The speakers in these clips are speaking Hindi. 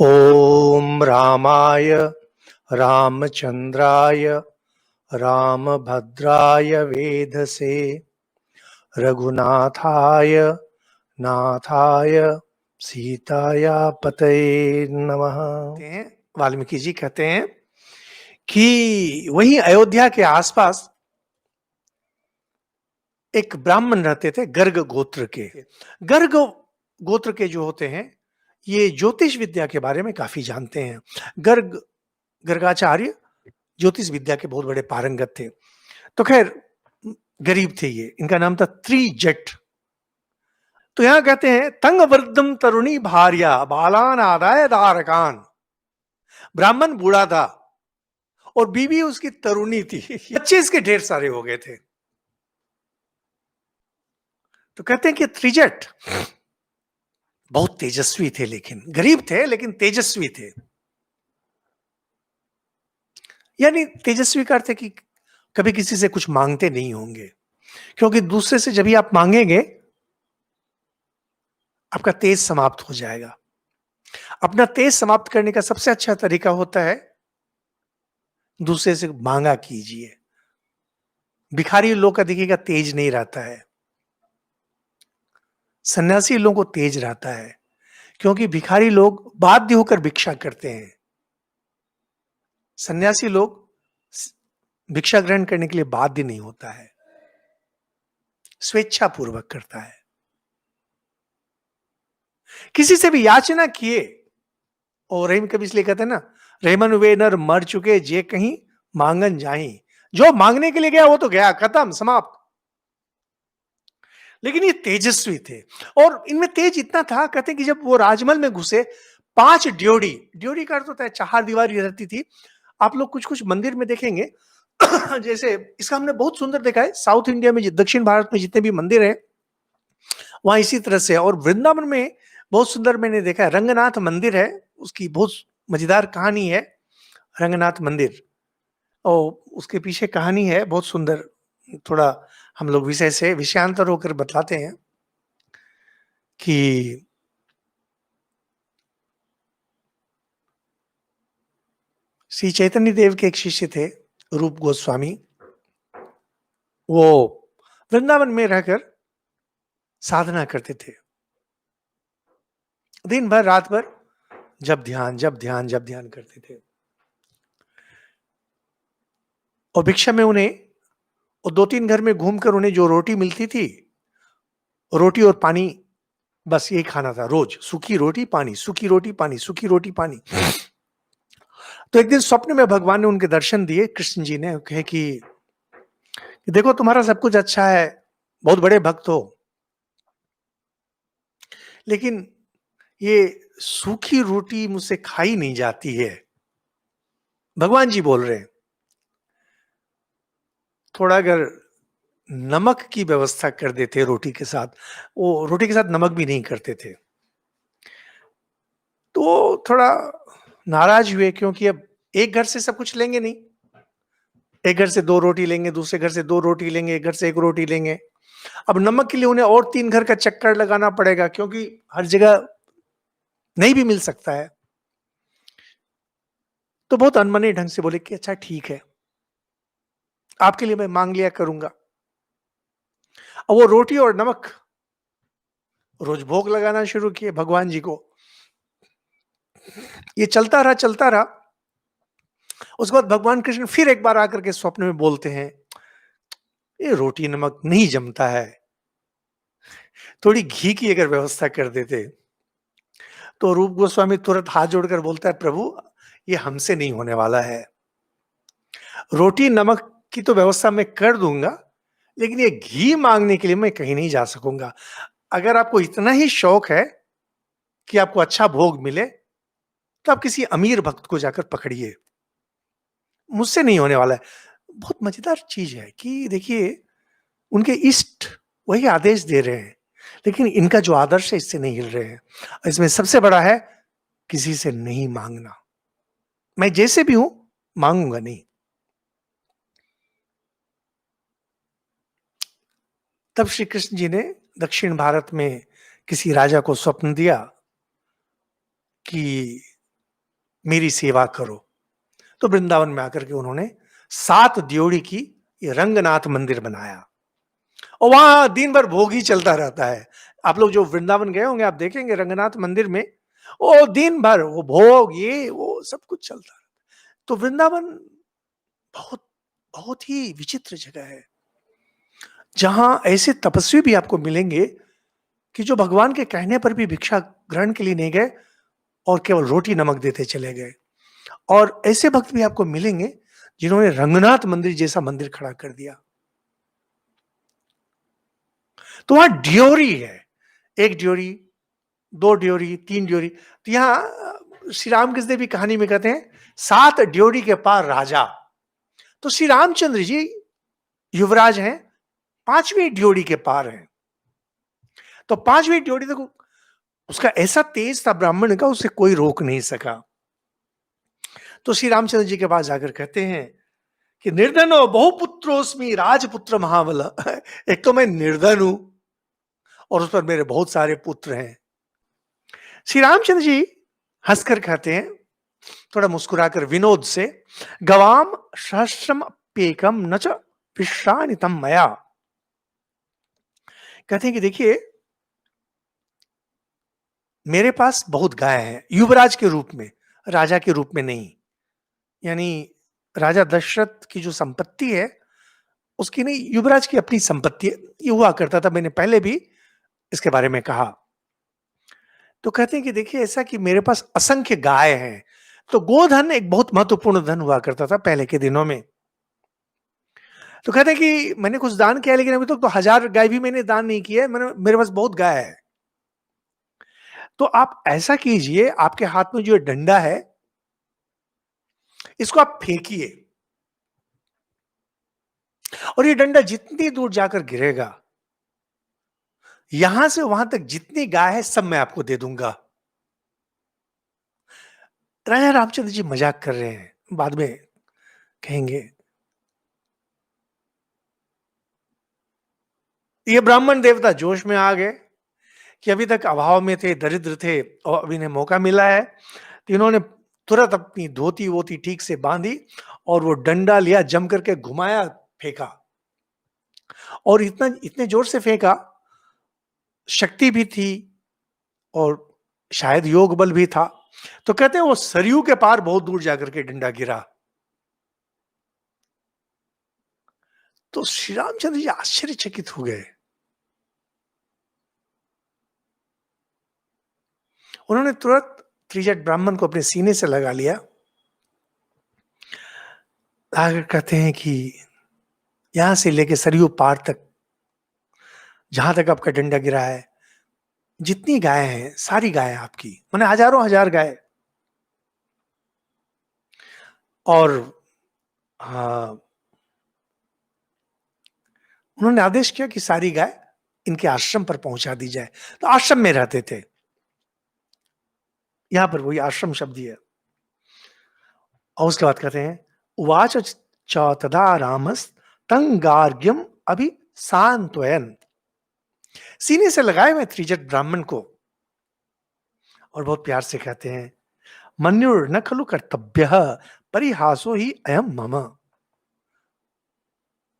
ओम रामाय रामचंद्राय रामभद्राय वेधसे रघुनाथाय नाथाय सीताया पतये नमः। वाल्मीकि जी कहते हैं कि वहीं अयोध्या के आसपास एक ब्राह्मण रहते थे गर्ग गोत्र के। गर्ग गोत्र के जो होते हैं ये ज्योतिष विद्या के बारे में काफी जानते हैं। गर्गाचार्य ज्योतिष विद्या के बहुत बड़े पारंगत थे। तो खैर गरीब थे ये, इनका नाम था त्रिजट। तो यहां कहते हैं तंग वृद्धम तरुणी भार्या बालान आदाय दारकान। ब्राह्मण बूढ़ा था और बीवी उसकी तरुणी थी। बच्चे इसके ढेर सारे हो गए थे। तो कहते हैं कि त्रिजट बहुत तेजस्वी थे, लेकिन गरीब थे लेकिन तेजस्वी थे। यानी तेजस्वी का अर्थ है कि कभी किसी से कुछ मांगते नहीं होंगे, क्योंकि दूसरे से जब भी आप मांगेंगे आपका तेज समाप्त हो जाएगा। अपना तेज समाप्त करने का सबसे अच्छा तरीका होता है दूसरे से मांगा कीजिए। भिखारी लोग का देखिएगा तेज नहीं रहता है, सन्यासी लोगों को तेज रहता है, क्योंकि भिखारी लोग बाध्य होकर भिक्षा करते हैं। सन्यासी लोग भिक्षा ग्रहण करने के लिए बाध्य नहीं होता है, स्वेच्छा पूर्वक करता है। किसी से भी याचना किए, और रहीम कभी इसलिए कहते हैं ना, रहमन वे नर मर चुके जे कहीं मांगन जाही। जो मांगने के लिए गया वो तो गया, खत्म, समाप्त। लेकिन ये तेजस्वी थे, और इनमें तेज इतना था, कहते हैं कि जब वो राजमहल में घुसे 5 ड्योढ़ी, ड्योढ़ी का अर्थ होता है चार दीवारी रहती थी। आप लोग कुछ कुछ मंदिर में देखेंगे जैसे इसका हमने बहुत सुंदर देखा है साउथ इंडिया में, दक्षिण भारत में जितने भी मंदिर है वहां इसी तरह से। और वृंदावन में बहुत सुंदर मैंने देखा है, रंगनाथ मंदिर है, उसकी बहुत मजेदार कहानी है। रंगनाथ मंदिर और उसके पीछे कहानी है बहुत सुंदर। थोड़ा हम लोग विषय से विषयांतर होकर बतलाते हैं कि श्री चैतन्य देव के एक शिष्य थे रूप गोस्वामी। वो वृंदावन में रहकर साधना करते थे, दिन भर रात भर जब ध्यान जब ध्यान जब ध्यान करते थे। और भिक्षा में उन्हें, और 2-3 घर में घूमकर उन्हें जो रोटी मिलती थी, रोटी और पानी, बस यही खाना था रोज। सूखी रोटी पानी, सूखी रोटी पानी, सूखी रोटी पानी। तो एक दिन स्वप्न में भगवान ने उनके दर्शन दिए, कृष्ण जी ने कहे कि देखो तुम्हारा सब कुछ अच्छा है, बहुत बड़े भक्त हो, लेकिन ये सूखी रोटी मुझसे खाई नहीं जाती है। भगवान जी बोल रहे हैं थोड़ा अगर नमक की व्यवस्था कर देते रोटी के साथ। वो रोटी के साथ नमक भी नहीं करते थे। तो थोड़ा नाराज हुए, क्योंकि अब एक घर से सब कुछ लेंगे नहीं, एक घर से 2 रोटी लेंगे, दूसरे घर से 2 रोटी लेंगे, एक घर से 1 रोटी लेंगे। अब नमक के लिए उन्हें और 3 घर का चक्कर लगाना पड़ेगा, क्योंकि हर जगह नहीं भी मिल सकता है। तो बहुत अनमने ढंग से बोले कि अच्छा ठीक है, आपके लिए मैं मांग लिया करूंगा। अब वो रोटी और नमक रोज भोग लगाना शुरू किए भगवान जी को। ये चलता रहा चलता रहा। उसके बाद भगवान कृष्ण फिर एक बार आकर के स्वप्न में बोलते हैं, ये रोटी नमक नहीं जमता है, थोड़ी घी की अगर व्यवस्था कर देते। तो रूप गोस्वामी तुरंत हाथ जोड़कर बोलता है, प्रभु ये हमसे नहीं होने वाला है। रोटी नमक की तो व्यवस्था मैं कर दूंगा, लेकिन ये घी मांगने के लिए मैं कहीं नहीं जा सकूंगा। अगर आपको इतना ही शौक है कि आपको अच्छा भोग मिले, तो आप किसी अमीर भक्त को जाकर पकड़िए, मुझसे नहीं होने वाला है। बहुत मजेदार चीज है कि देखिए उनके इष्ट वही आदेश दे रहे हैं, लेकिन इनका जो आदर्श है इससे नहीं हिल रहे हैं। इसमें सबसे बड़ा है किसी से नहीं मांगना। मैं जैसे भी हूं मांगूंगा नहीं। तब श्री कृष्ण जी ने दक्षिण भारत में किसी राजा को स्वप्न दिया कि मेरी सेवा करो। तो वृंदावन में आकर के उन्होंने 7 ड्योढ़ी की ये रंगनाथ मंदिर बनाया और वहां दिन भर भोग ही चलता रहता है। आप लोग जो वृंदावन गए होंगे, आप देखेंगे रंगनाथ मंदिर में वो दिन भर वो भोग ये वो सब कुछ चलता है। तो वृंदावन बहुत बहुत ही विचित्र जगह है, जहां ऐसे तपस्वी भी आपको मिलेंगे कि जो भगवान के कहने पर भी भिक्षा ग्रहण के लिए नहीं गए और केवल रोटी नमक देते चले गए। और ऐसे भक्त भी आपको मिलेंगे जिन्होंने रंगनाथ मंदिर जैसा मंदिर खड़ा कर दिया। तो वहां ड्योरी है, 1 ड्योरी, 2 ड्योरी, 3 ड्योरी। तो यहां श्री रामकृष्ण देव भी कहानी में कहते हैं 7 ड्योरी के पार राजा। तो श्री रामचंद्र जी युवराज हैं, 5वीं ड्योरी के पार हैं। तो 5वीं ड्योरी तक उसका ऐसा तेज था ब्राह्मण का, उसे कोई रोक नहीं सका। तो श्री रामचंद्र जी के पास जाकर कहते हैं कि निर्धनो बहुपुत्रोस्मि राजपुत्र महाबल। एक तो मैं निर्धन हूं और उस पर मेरे बहुत सारे पुत्र हैं। श्री रामचंद्र जी हंसकर कहते हैं, थोड़ा मुस्कुराकर विनोद से, गवाम सहस्रम पेकम न च विश्रानितम मया। कहते हैं कि देखिए, मेरे पास बहुत गाय है, युवराज के रूप में, राजा के रूप में नहीं। यानी राजा दशरथ की जो संपत्ति है उसकी नहीं, युवराज की अपनी संपत्ति है। ये हुआ करता था, मैंने पहले भी इसके बारे में कहा। तो कहते हैं कि देखिए ऐसा कि मेरे पास असंख्य गाय हैं। तो गोधन एक बहुत महत्वपूर्ण धन हुआ करता था पहले के दिनों में। तो कहते हैं कि मैंने कुछ दान किया, लेकिन अभी तक तो 1000 गाय भी मैंने दान नहीं किया है, मेरे पास बहुत गाय है। तो आप ऐसा कीजिए, आपके हाथ में जो डंडा है इसको आप फेंकिए और ये डंडा जितनी दूर जाकर गिरेगा, यहां से वहां तक जितनी गाय है सब मैं आपको दे दूंगा। राजा रामचंद्र जी मजाक कर रहे हैं, बाद में कहेंगे। ये ब्राह्मण देवता जोश में आ गए कि अभी तक अभाव में थे, दरिद्र थे, और अभी इन्हें मौका मिला है। तो इन्होंने तुरंत अपनी धोती वोती ठीक से बांधी और वो डंडा लिया, जम करके घुमाया, फेंका। और इतना इतने जोर से फेंका, शक्ति भी थी और शायद योग बल भी था। तो कहते हैं वो सरयू के पार बहुत दूर जाकर के डंडा गिरा। तो श्री रामचंद्र जी आश्चर्यचकित हो गए। उन्होंने तुरंत त्रिजट ब्राह्मण को अपने सीने से लगा लिया, आकर कहते हैं कि यहां से लेके सरयू पार तक, जहां तक आपका डंडा गिरा है, जितनी गाय हैं सारी गाय आपकी, मैंने हजारों हजार गाय। और हाँ, उन्होंने आदेश किया कि सारी गाय इनके आश्रम पर पहुंचा दी जाए। तो आश्रम में रहते थे, यहां पर वही आश्रम शब्द है। और उसके बाद कहते हैं, उवाच च तदा रामस तंगार्ग्यम अभि सांत्वयन। सीने से लगाए मैं त्रिजट ब्राह्मण को और बहुत प्यार से कहते हैं, मन्युर न खलु कर्तव्य परिहासो ही अयम मम।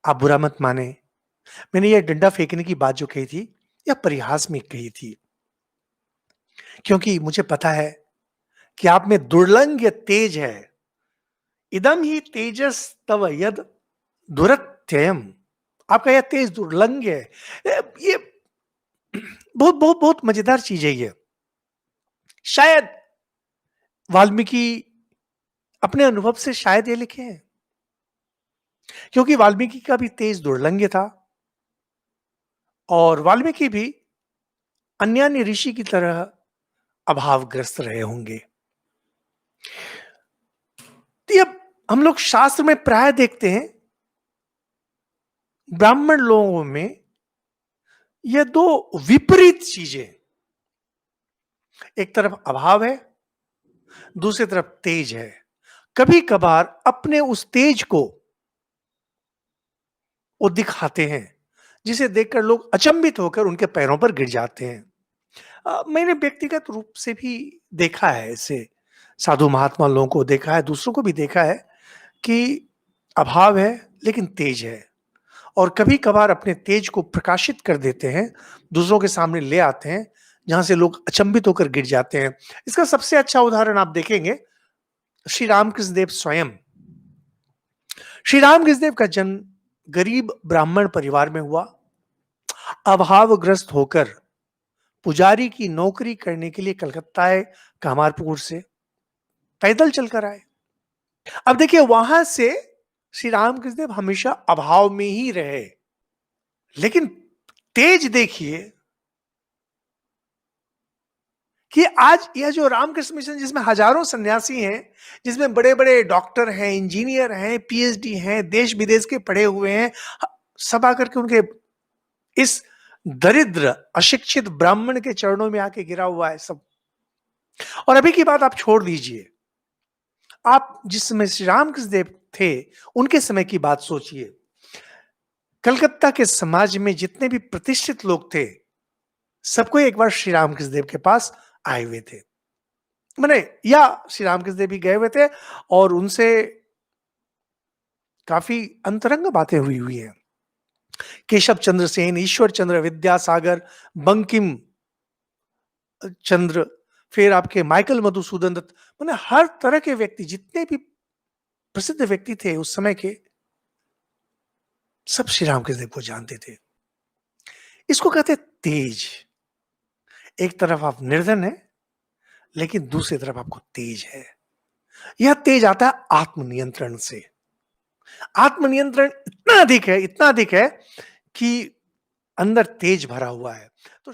आप बुरा मत माने, मैंने ये डंडा फेंकने की बात जो कही थी, यह परिहास में कही थी, क्योंकि मुझे पता है कि आप में दुर्लंघ तेज है। इदम ही तेजस तव यद दुरत्ययम। आपका यह तेज दुर्लंघ है। ये बहुत बहुत बहुत मजेदार चीज है ये। शायद वाल्मीकि अपने अनुभव से शायद ये लिखे हैं, क्योंकि वाल्मीकि का भी तेज दुर्लंघ था और वाल्मीकि भी अन्य अन्य ऋषि की तरह अभावग्रस्त रहे होंगे। तो अब हम लोग शास्त्र में प्राय देखते हैं ब्राह्मण लोगों में ये दो विपरीत चीजें, एक तरफ अभाव है, दूसरी तरफ तेज है। कभी कभार अपने उस तेज को वो दिखाते हैं, जिसे देखकर लोग अचंभित होकर उनके पैरों पर गिर जाते हैं। मैंने व्यक्तिगत रूप से भी देखा है इसे। साधु महात्मा लोगों को देखा है, दूसरों को भी देखा है कि अभाव है लेकिन तेज है और कभी-कभार अपने तेज को प्रकाशित कर देते हैं, दूसरों के सामने ले आते हैं, जहाँ से लोग अचंभित होकर गिर जाते हैं। इसका सबसे अच्छा उदाहरण आप देखेंगे श्री रामकृष्ण देव स्वयं। श्री रामकृष्ण देव का जन्म गरीब ब्राह्मण परिवार में हुआ। अभावग्रस्त होकर पुजारी की नौकरी करने के लिए कलकत्ता आए, कामारपुकुर से पैदल चलकर आए। अब देखिए वहां से श्री रामकृष्ण देव हमेशा अभाव में ही रहे, लेकिन तेज देखिए कि आज यह जो रामकृष्ण मिशन जिसमें हजारों सन्यासी हैं, जिसमें बड़े-बड़े डॉक्टर हैं, इंजीनियर हैं, पीएचडी हैं, देश विदेश के पढ़े हुए हैं, सब आकर के उनके इस दरिद्र अशिक्षित ब्राह्मण के चरणों में आके गिरा हुआ है सब। और अभी की बात आप छोड़ दीजिए, आप जिस समय श्री रामकृष्ण देव थे उनके समय की बात सोचिए। कलकत्ता के समाज में जितने भी प्रतिष्ठित लोग थे, सबको एक बार श्री रामकृष्ण देव के पास आए हुए थे, माने या श्री रामकृष्ण देव भी गए हुए थे और उनसे काफी अंतरंग बातें हुई हुई हैं। केशव चंद्र सेन, ईश्वर चंद्र विद्यासागर, बंकिम चंद्र, फिर आपके माइकल मधुसूदन दत्त, माने हर तरह के व्यक्ति, जितने भी प्रसिद्ध व्यक्ति थे उस समय के, सब श्री रामकृष्ण देव को जानते थे। इसको कहते तेज। एक तरफ आप निर्धन है, लेकिन दूसरी तरफ आपको तेज है। यह तेज आता है आत्मनियंत्रण से। आत्मनियंत्रण इतना अधिक है कि अंदर तेज भरा हुआ है। तो